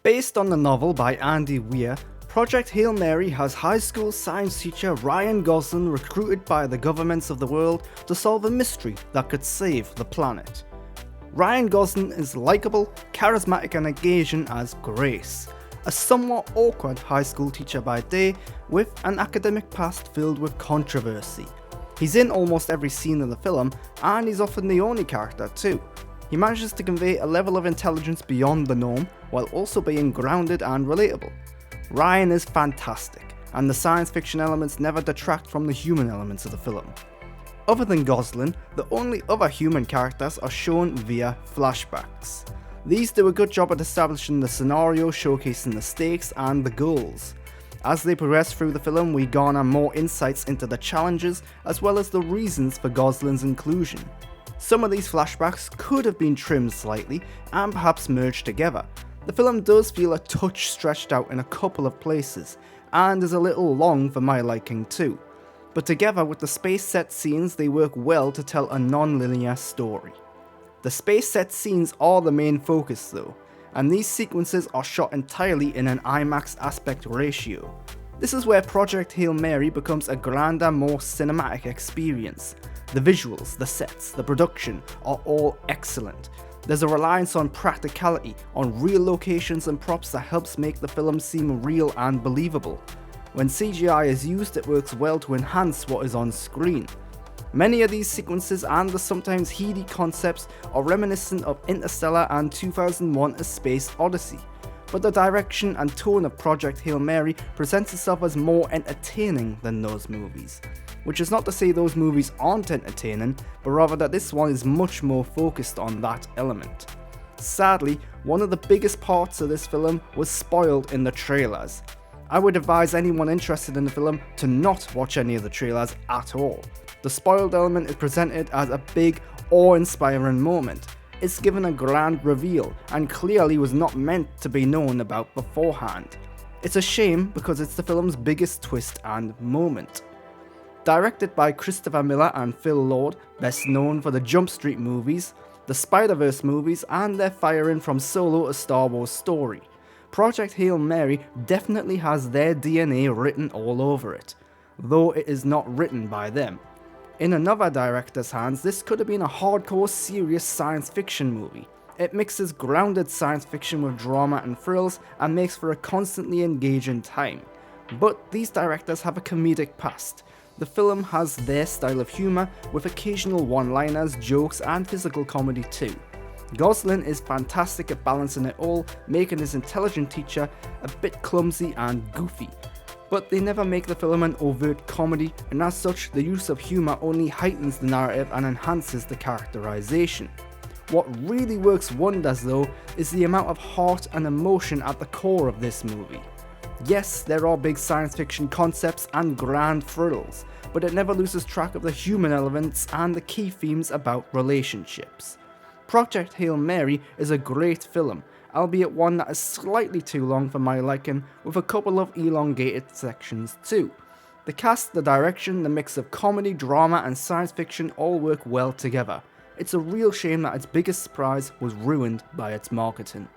Based on the novel by Andy Weir, Project Hail Mary has high school science teacher Ryan Gosling recruited by the governments of the world to solve a mystery that could save the planet. Ryan Gosling is likeable, charismatic and engaging as Grace, a somewhat awkward high school teacher by day with an academic past filled with controversy. He's in almost every scene in the film, and he's often the only character too. He manages to convey a level of intelligence beyond the norm, while also being grounded and relatable. Ryan is fantastic, and the science fiction elements never detract from the human elements of the film. Other than Gosling, the only other human characters are shown via flashbacks. These do a good job at establishing the scenario, showcasing the stakes and the goals. As they progress through the film, we garner more insights into the challenges as well as the reasons for Gosling's inclusion. Some of these flashbacks could have been trimmed slightly and perhaps merged together. The film does feel a touch stretched out in a couple of places, and is a little long for my liking too. But together with the space set scenes, they work well to tell a non-linear story. The space set scenes are the main focus though, and these sequences are shot entirely in an IMAX aspect ratio. This is where Project Hail Mary becomes a grander, more cinematic experience. The visuals, the sets, the production are all excellent. There's a reliance on practicality, on real locations and props that helps make the film seem real and believable. When CGI is used, it works well to enhance what is on screen. Many of these sequences and the sometimes heady concepts are reminiscent of Interstellar and 2001: A Space Odyssey, but the direction and tone of Project Hail Mary presents itself as more entertaining than those movies. Which is not to say those movies aren't entertaining, but rather that this one is much more focused on that element. Sadly, one of the biggest parts of this film was spoiled in the trailers. I would advise anyone interested in the film to not watch any of the trailers at all. The spoiled element is presented as a big, awe-inspiring moment. It's given a grand reveal, and clearly was not meant to be known about beforehand. It's a shame because it's the film's biggest twist and moment. Directed by Christopher Miller and Phil Lord, best known for the Jump Street movies, the Spider-Verse movies, and their firing from Solo: A Star Wars Story, Project Hail Mary definitely has their DNA written all over it, though it is not written by them. In another director's hands, this could have been a hardcore, serious science fiction movie. It mixes grounded science fiction with drama and thrills, and makes for a constantly engaging time. But these directors have a comedic past. The film has their style of humour, with occasional one-liners, jokes and physical comedy too. Gosling is fantastic at balancing it all, making his intelligent teacher a bit clumsy and goofy. But they never make the film an overt comedy, and as such the use of humour only heightens the narrative and enhances the characterization. What really works wonders though is the amount of heart and emotion at the core of this movie. Yes, there are big science fiction concepts and grand thrills, but it never loses track of the human elements and the key themes about relationships. Project Hail Mary is a great film, albeit one that is slightly too long for my liking, with a couple of elongated sections too. The cast, the direction, the mix of comedy, drama and science fiction all work well together. It's a real shame that its biggest surprise was ruined by its marketing.